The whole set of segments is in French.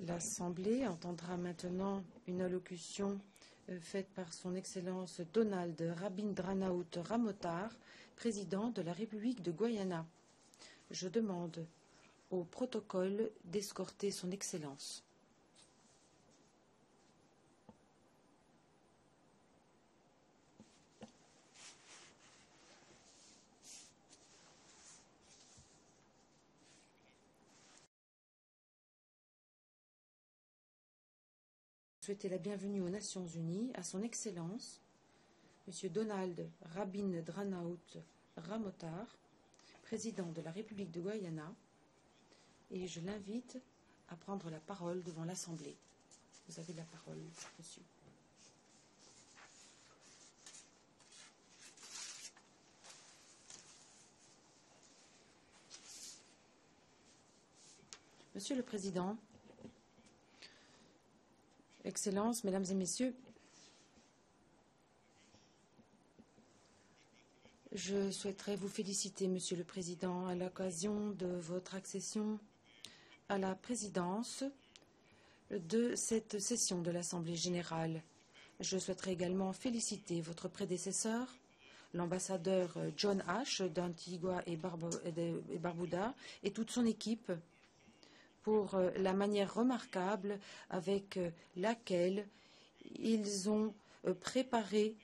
L'Assemblée entendra maintenant une allocution faite par son Excellence Donald Rabindranath Ramotar, président de la République de Guyana. Je demande au protocole d'escorter son Excellence. Souhaiter la bienvenue aux Nations Unies à son Excellence, M. Donald Rabindranath Ramotar, président de la République de Guyana, et je l'invite à prendre la parole devant l'Assemblée. Vous avez la parole, monsieur. Monsieur le Président, Excellences, Mesdames et Messieurs, je souhaiterais vous féliciter, Monsieur le Président, à l'occasion de votre accession à la présidence de cette session de l'Assemblée générale. Je souhaiterais également féliciter votre prédécesseur, l'ambassadeur John Ash d'Antigua et Barbuda, et toute son équipe pour la manière remarquable avec laquelle ils ont préparé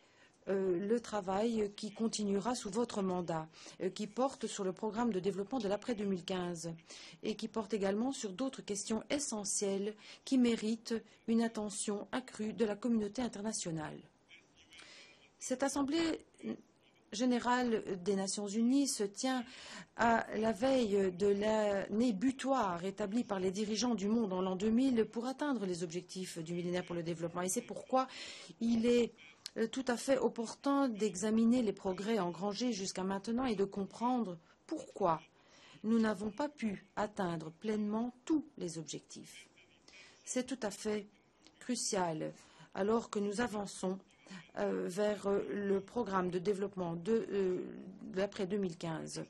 le travail qui continuera sous votre mandat, qui porte sur le programme de développement de l'après 2015 et qui porte également sur d'autres questions essentielles qui méritent une attention accrue de la communauté internationale. Cette Assemblée générale des Nations Unies se tient à la veille de l'année butoir établie par les dirigeants du monde en l'an 2000 pour atteindre les objectifs du millénaire pour le développement. Et c'est pourquoi il est tout à fait opportun d'examiner les progrès engrangés jusqu'à maintenant et de comprendre pourquoi nous n'avons pas pu atteindre pleinement tous les objectifs. C'est tout à fait crucial alors que nous avançons vers le programme de développement de l'après 2015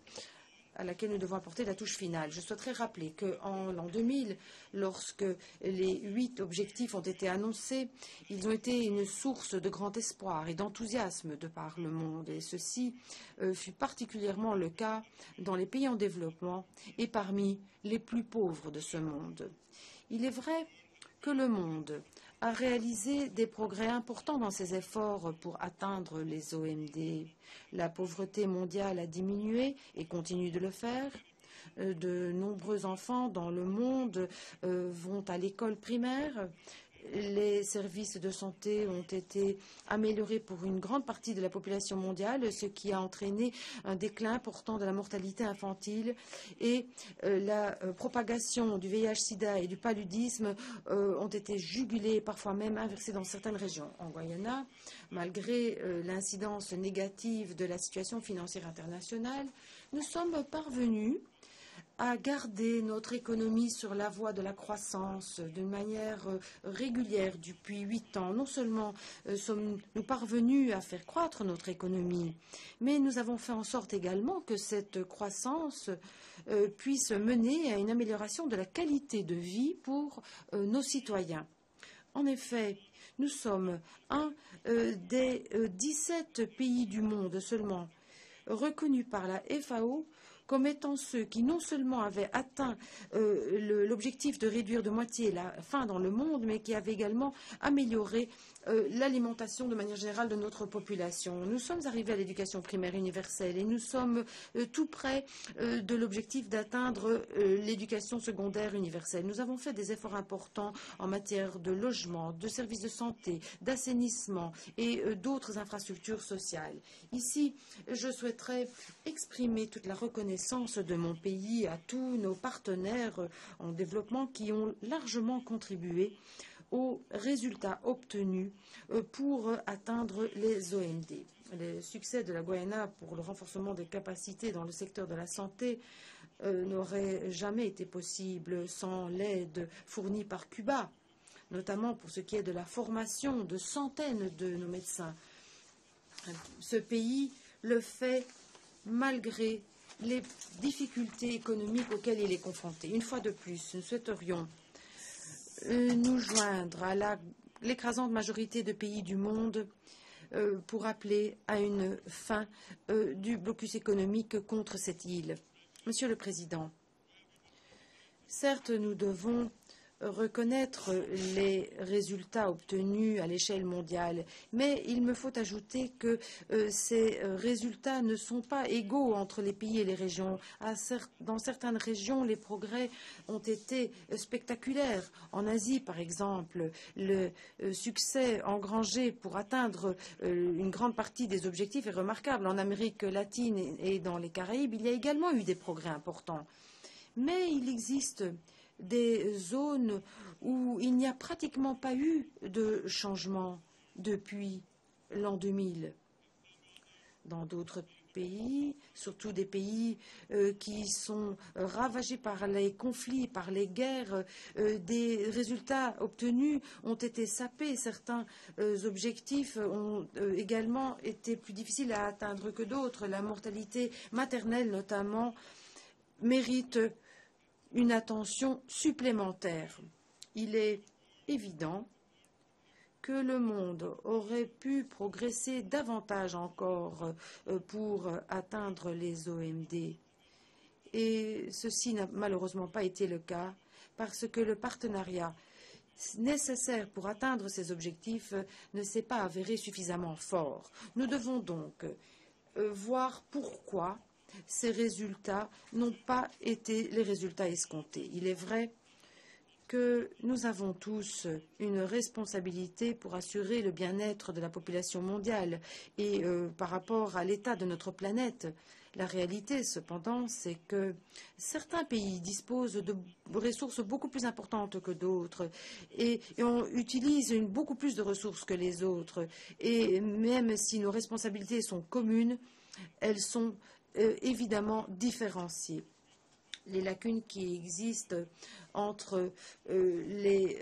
à laquelle nous devons apporter la touche finale. Je souhaiterais rappeler qu'en l'an 2000, lorsque les 8 objectifs ont été annoncés, ils ont été une source de grand espoir et d'enthousiasme de par le monde. Et ceci fut particulièrement le cas dans les pays en développement et parmi les plus pauvres de ce monde. Il est vrai que le monde a réalisé des progrès importants dans ses efforts pour atteindre les OMD. La pauvreté mondiale a diminué et continue de le faire. De nombreux enfants dans le monde vont à l'école primaire. Les services de santé ont été améliorés pour une grande partie de la population mondiale, ce qui a entraîné un déclin important de la mortalité infantile et la propagation du VIH-Sida et du paludisme ont été jugulées, parfois même inversées dans certaines régions. En Guyana, malgré l'incidence négative de la situation financière internationale, nous sommes parvenus à garder notre économie sur la voie de la croissance d'une manière régulière depuis 8 ans. Non seulement sommes-nous parvenus à faire croître notre économie, mais nous avons fait en sorte également que cette croissance puisse mener à une amélioration de la qualité de vie pour nos citoyens. En effet, nous sommes un des 17 pays du monde seulement reconnus par la FAO comme étant ceux qui non seulement avaient atteint l'objectif de réduire de moitié la faim dans le monde, mais qui avaient également amélioré l'alimentation de manière générale de notre population. Nous sommes arrivés à l'éducation primaire universelle et nous sommes tout près de l'objectif d'atteindre l'éducation secondaire universelle. Nous avons fait des efforts importants en matière de logement, de services de santé, d'assainissement et d'autres infrastructures sociales. Ici, je souhaiterais exprimer toute la reconnaissance de mon pays à tous nos partenaires en développement qui ont largement contribué aux résultats obtenus pour atteindre les OMD. Le succès de la Guyana pour le renforcement des capacités dans le secteur de la santé n'aurait jamais été possible sans l'aide fournie par Cuba, notamment pour ce qui est de la formation de centaines de nos médecins. Ce pays le fait malgré les difficultés économiques auxquelles il est confronté. Une fois de plus, nous souhaiterions nous joindre à l'écrasante majorité de pays du monde pour appeler à une fin du blocus économique contre cette île. Monsieur le Président, certes, nous devons reconnaître les résultats obtenus à l'échelle mondiale, mais il me faut ajouter que ces résultats ne sont pas égaux entre les pays et les régions. Dans certaines régions, les progrès ont été spectaculaires. En Asie, par exemple, le succès engrangé pour atteindre une grande partie des objectifs est remarquable. En Amérique latine et dans les Caraïbes, il y a également eu des progrès importants. Mais il existe des zones où il n'y a pratiquement pas eu de changement depuis l'an 2000. Dans d'autres pays, surtout des pays qui sont ravagés par les conflits, par les guerres, des résultats obtenus ont été sapés. Certains objectifs ont également été plus difficiles à atteindre que d'autres. La mortalité maternelle, notamment, mérite une attention supplémentaire. Il est évident que le monde aurait pu progresser davantage encore pour atteindre les OMD. Et ceci n'a malheureusement pas été le cas parce que le partenariat nécessaire pour atteindre ces objectifs ne s'est pas avéré suffisamment fort. Nous devons donc voir pourquoi ces résultats n'ont pas été les résultats escomptés. Il est vrai que nous avons tous une responsabilité pour assurer le bien-être de la population mondiale et par rapport à l'état de notre planète. La réalité, cependant, c'est que certains pays disposent de ressources beaucoup plus importantes que d'autres et on utilise beaucoup plus de ressources que les autres. Et même si nos responsabilités sont communes, elles sont évidemment différenciées. Les lacunes qui existent entre les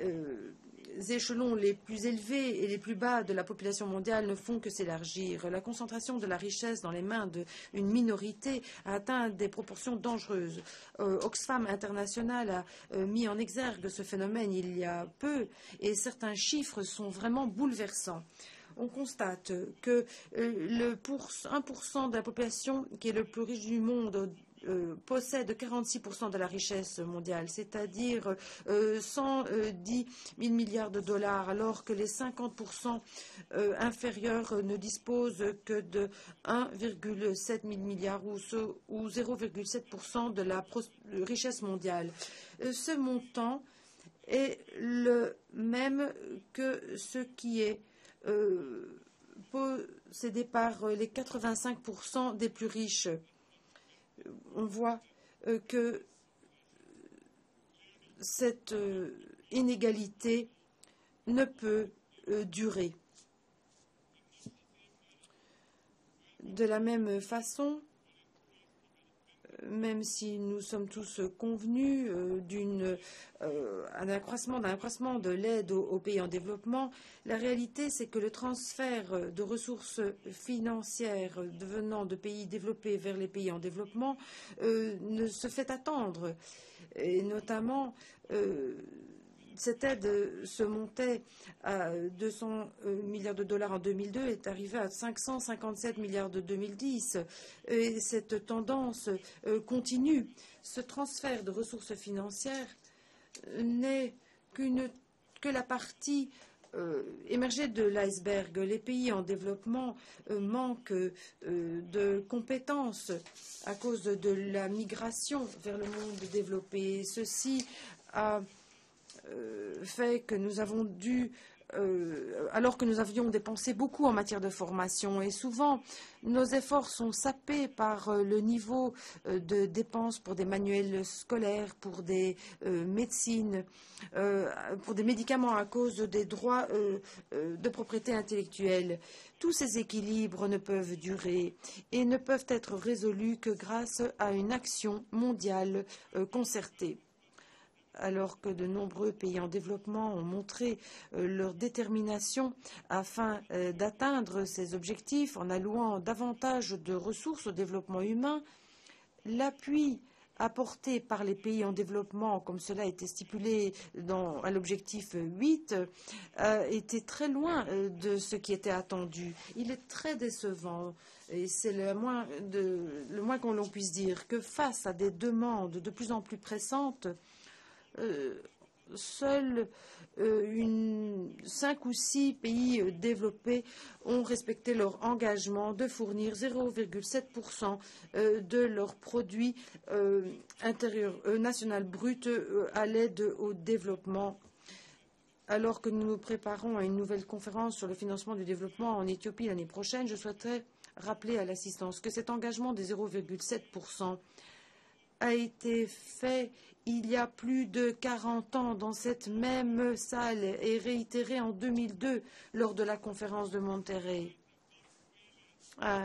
échelons les plus élevés et les plus bas de la population mondiale ne font que s'élargir. La concentration de la richesse dans les mains d'une minorité a atteint des proportions dangereuses. Oxfam International a mis en exergue ce phénomène il y a peu et certains chiffres sont vraiment bouleversants. On constate que 1% de la population qui est le plus riche du monde possède 46% de la richesse mondiale, c'est-à-dire 110 000 milliards de dollars, alors que les 50% inférieurs ne disposent que de 1,7 000 milliards ou 0,7% de la richesse mondiale. Ce montant est le même que ce qui est possédé par les 85% des plus riches. On voit que cette inégalité ne peut durer. De la même façon, même si nous sommes tous convenus d'un accroissement de l'aide aux pays en développement, la réalité c'est que le transfert de ressources financières venant de pays développés vers les pays en développement ne se fait attendre. Et notamment, cette aide se montait à 200 milliards de dollars en 2002 et est arrivée à 557 milliards de 2010. Et cette tendance continue. Ce transfert de ressources financières n'est que la partie émergée de l'iceberg. Les pays en développement manquent de compétences à cause de la migration vers le monde développé. Ceci a fait que nous avons dû, alors que nous avions dépensé beaucoup en matière de formation, et souvent nos efforts sont sapés par le niveau de dépenses pour des manuels scolaires, pour des médecines, pour des médicaments à cause des droits de propriété intellectuelle. Tous ces équilibres ne peuvent durer et ne peuvent être résolus que grâce à une action mondiale concertée. Alors que de nombreux pays en développement ont montré leur détermination afin d'atteindre ces objectifs en allouant davantage de ressources au développement humain, L'appui apporté par les pays en développement, comme cela a été stipulé à l'objectif 8, était très loin de ce qui était attendu. Il est très décevant. Et c'est le moins que l'on puisse dire que face à des demandes de plus en plus pressantes, seuls 5 ou 6 pays développés ont respecté leur engagement de fournir 0,7% de leur produit intérieur national brut à l'aide au développement. Alors que nous nous préparons à une nouvelle conférence sur le financement du développement en Éthiopie l'année prochaine, je souhaiterais rappeler à l'assistance que cet engagement des 0,7% a été fait il y a plus de 40 ans dans cette même salle et réitéré en 2002 lors de la conférence de Monterrey. À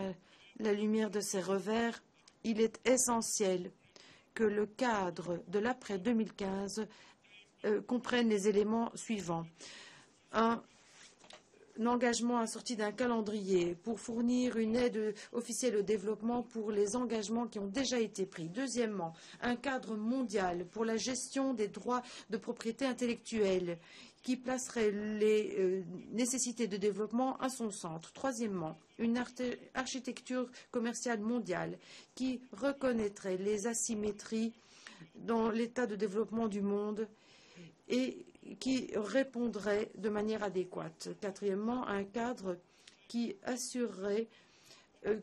la lumière de ces revers, il est essentiel que le cadre de l'après 2015 comprenne les éléments suivants. Un engagement assorti d'un calendrier pour fournir une aide officielle au développement pour les engagements qui ont déjà été pris. Deuxièmement, un cadre mondial pour la gestion des droits de propriété intellectuelle qui placerait les nécessités de développement à son centre. Troisièmement, une architecture commerciale mondiale qui reconnaîtrait les asymétries dans l'état de développement du monde et qui répondrait de manière adéquate. Quatrièmement, un cadre qui assurerait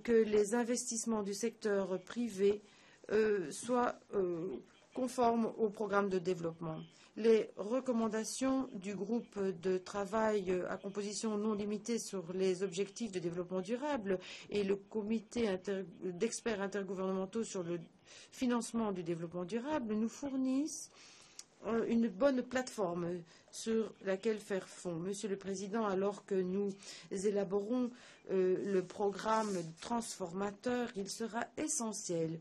que les investissements du secteur privé soient conformes au programme de développement. Les recommandations du groupe de travail à composition non limitée sur les objectifs de développement durable et le comité d'experts intergouvernementaux sur le financement du développement durable nous fournissent une bonne plateforme sur laquelle faire fond. Monsieur le Président, alors que nous élaborons le programme transformateur, il sera essentiel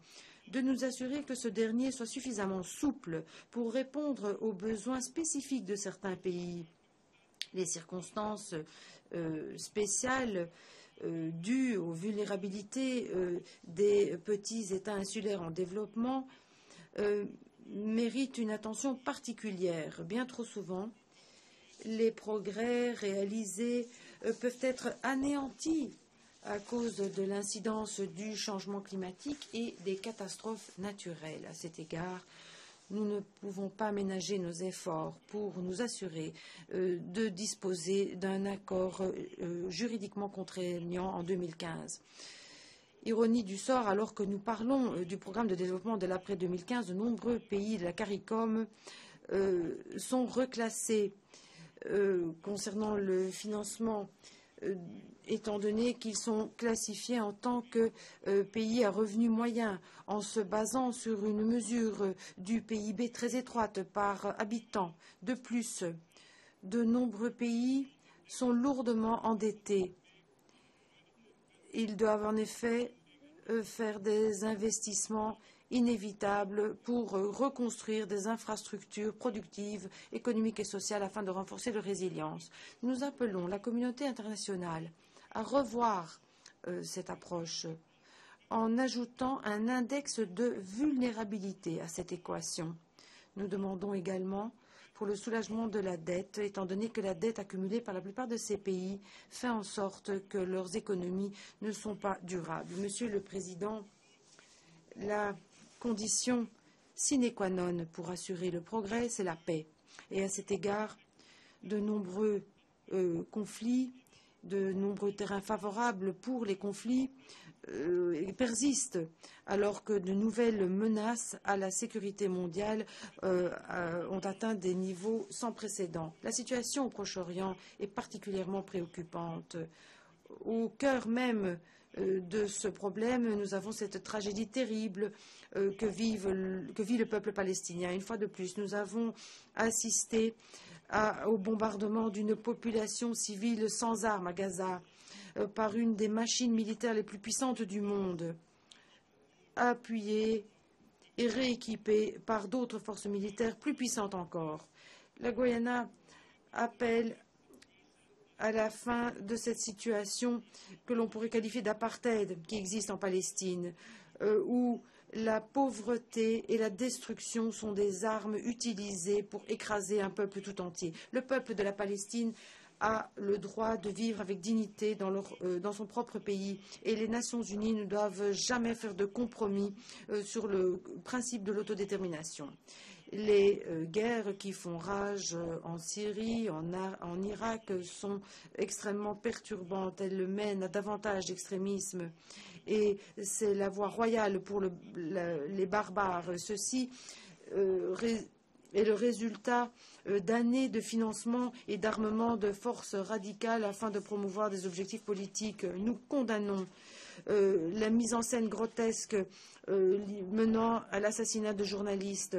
de nous assurer que ce dernier soit suffisamment souple pour répondre aux besoins spécifiques de certains pays. Les circonstances spéciales dues aux vulnérabilités des petits États insulaires en développement mérite une attention particulière. Bien trop souvent, les progrès réalisés peuvent être anéantis à cause de l'incidence du changement climatique et des catastrophes naturelles. À cet égard, nous ne pouvons pas ménager nos efforts pour nous assurer de disposer d'un accord juridiquement contraignant en 2015. Ironie du sort, alors que nous parlons du programme de développement de l'après 2015, de nombreux pays de la CARICOM sont reclassés concernant le financement, étant donné qu'ils sont classifiés en tant que pays à revenu moyen, en se basant sur une mesure du PIB très étroite par habitant. De plus, de nombreux pays sont lourdement endettés. Ils doivent en effet faire des investissements inévitables pour reconstruire des infrastructures productives, économiques et sociales afin de renforcer leur résilience. Nous appelons la communauté internationale à revoir cette approche en ajoutant un index de vulnérabilité à cette équation. Nous demandons également pour le soulagement de la dette, étant donné que la dette accumulée par la plupart de ces pays fait en sorte que leurs économies ne sont pas durables. Monsieur le Président, la condition sine qua non pour assurer le progrès, c'est la paix. Et à cet égard, de nombreux conflits, de nombreux terrains favorables pour les conflits persistent, alors que de nouvelles menaces à la sécurité mondiale ont atteint des niveaux sans précédent. La situation au Proche-Orient est particulièrement préoccupante. Au cœur même de ce problème, nous avons cette tragédie terrible que vit le peuple palestinien. Une fois de plus, nous avons assisté au bombardement d'une population civile sans armes à Gaza par une des machines militaires les plus puissantes du monde, appuyée et rééquipée par d'autres forces militaires plus puissantes encore. La Guyana appelle à la fin de cette situation que l'on pourrait qualifier d'apartheid qui existe en Palestine, où La pauvreté et la destruction sont des armes utilisées pour écraser un peuple tout entier. Le peuple de la Palestine a le droit de vivre avec dignité dans son propre pays et les Nations unies ne doivent jamais faire de compromis sur le principe de l'autodétermination. Les guerres qui font rage en Syrie, en Irak sont extrêmement perturbantes. Elles mènent à davantage d'extrémisme et c'est la voie royale pour les barbares. Ceci est le résultat d'années de financement et d'armement de forces radicales afin de promouvoir des objectifs politiques. Nous condamnons la mise en scène grotesque menant à l'assassinat de journalistes,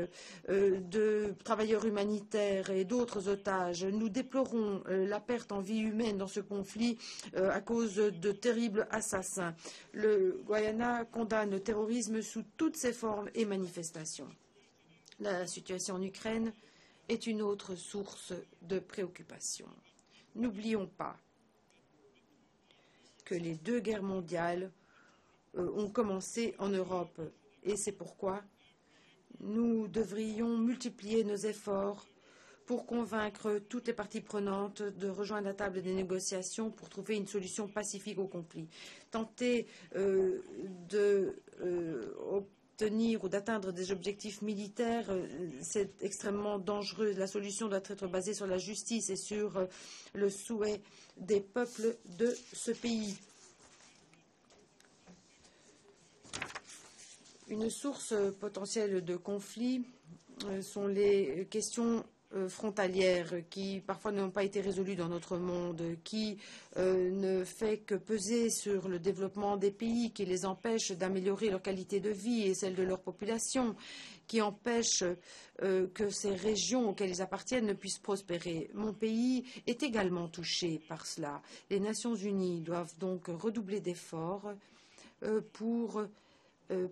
de travailleurs humanitaires et d'autres otages. Nous déplorons la perte en vie humaine dans ce conflit à cause de terribles assassins. Le Guyana condamne le terrorisme sous toutes ses formes et manifestations. La situation en Ukraine est une autre source de préoccupation. N'oublions pas que les deux guerres mondiales ont commencé en Europe et c'est pourquoi nous devrions multiplier nos efforts pour convaincre toutes les parties prenantes de rejoindre la table des négociations pour trouver une solution pacifique au conflit. Tenter d'obtenir ou d'atteindre des objectifs militaires, c'est extrêmement dangereux. La solution doit être basée sur la justice et sur le souhait des peuples de ce pays. Une source potentielle de conflit sont les questions frontalières qui parfois n'ont pas été résolues dans notre monde, qui ne fait que peser sur le développement des pays, qui les empêche d'améliorer leur qualité de vie et celle de leur population, qui empêche que ces régions auxquelles ils appartiennent ne puissent prospérer. Mon pays est également touché par cela. Les Nations unies doivent donc redoubler d'efforts pour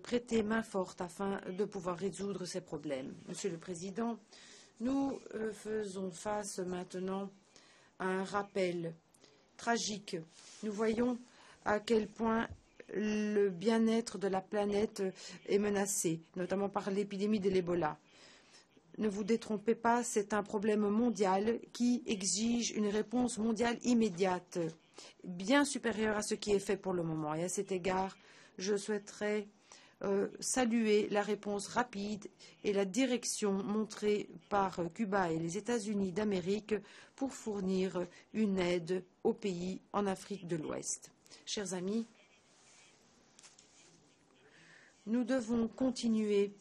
prêter main forte afin de pouvoir résoudre ces problèmes. Monsieur le Président, nous faisons face maintenant à un rappel tragique. Nous voyons à quel point le bien-être de la planète est menacé, notamment par l'épidémie de l'Ebola. Ne vous détrompez pas, c'est un problème mondial qui exige une réponse mondiale immédiate, bien supérieure à ce qui est fait pour le moment. Et à cet égard, je souhaiterais saluer la réponse rapide et la direction montrée par Cuba et les États-Unis d'Amérique pour fournir une aide aux pays en Afrique de l'Ouest. Chers amis, nous devons continuer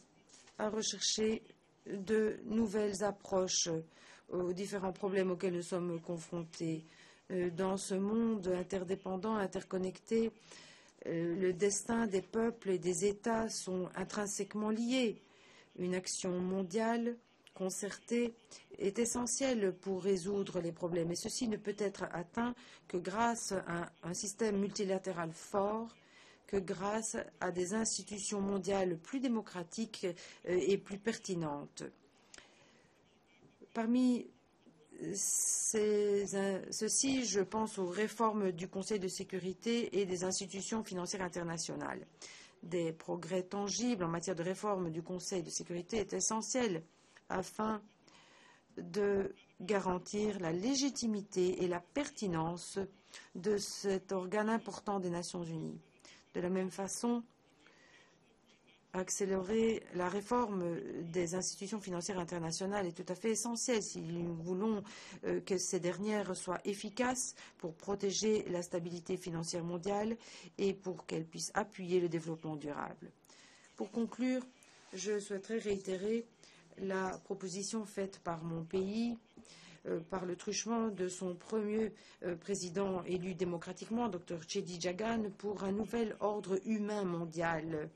à rechercher de nouvelles approches aux différents problèmes auxquels nous sommes confrontés. Dans ce monde interdépendant, interconnecté, le destin des peuples et des États sont intrinsèquement liés. Une action mondiale concertée est essentielle pour résoudre les problèmes et ceci ne peut être atteint que grâce à un système multilatéral fort, que grâce à des institutions mondiales plus démocratiques et plus pertinentes. Parmi ceci, je pense aux réformes du Conseil de sécurité et des institutions financières internationales. Des progrès tangibles en matière de réforme du Conseil de sécurité est essentiel afin de garantir la légitimité et la pertinence de cet organe important des Nations unies. De la même façon, accélérer la réforme des institutions financières internationales est tout à fait essentiel si nous voulons que ces dernières soient efficaces pour protéger la stabilité financière mondiale et pour qu'elles puissent appuyer le développement durable. Pour conclure, je souhaiterais réitérer la proposition faite par mon pays par le truchement de son premier président élu démocratiquement, Dr Chedi Jagan, pour un nouvel ordre humain mondial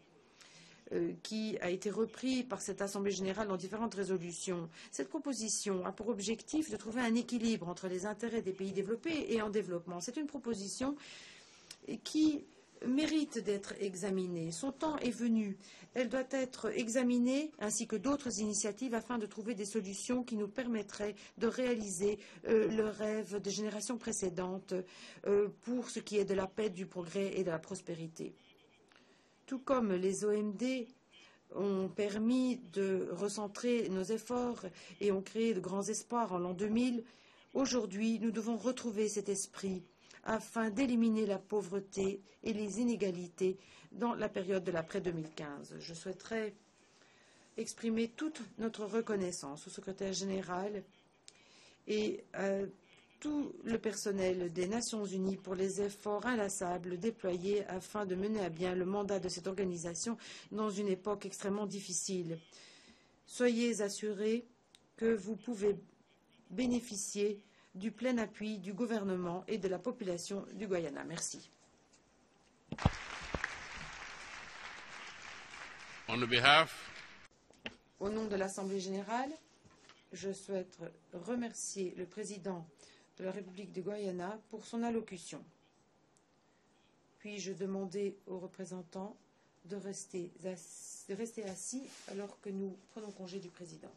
qui a été repris par cette Assemblée générale dans différentes résolutions. Cette proposition a pour objectif de trouver un équilibre entre les intérêts des pays développés et en développement. C'est une proposition qui mérite d'être examinée. Son temps est venu. Elle doit être examinée ainsi que d'autres initiatives afin de trouver des solutions qui nous permettraient de réaliser le rêve des générations précédentes pour ce qui est de la paix, du progrès et de la prospérité. Tout comme les OMD ont permis de recentrer nos efforts et ont créé de grands espoirs en l'an 2000. Aujourd'hui, nous devons retrouver cet esprit afin d'éliminer la pauvreté et les inégalités dans la période de l'après-2015. Je souhaiterais exprimer toute notre reconnaissance au secrétaire général et à tout le personnel des Nations Unies pour les efforts inlassables déployés afin de mener à bien le mandat de cette organisation dans une époque extrêmement difficile. Soyez assurés que vous pouvez bénéficier du plein appui du gouvernement et de la population du Guyana. Merci. Au nom de l'Assemblée générale, je souhaite remercier le président de la République du Guyana pour son allocution. Puis-je demander aux représentants de rester assis alors que nous prenons congé du président.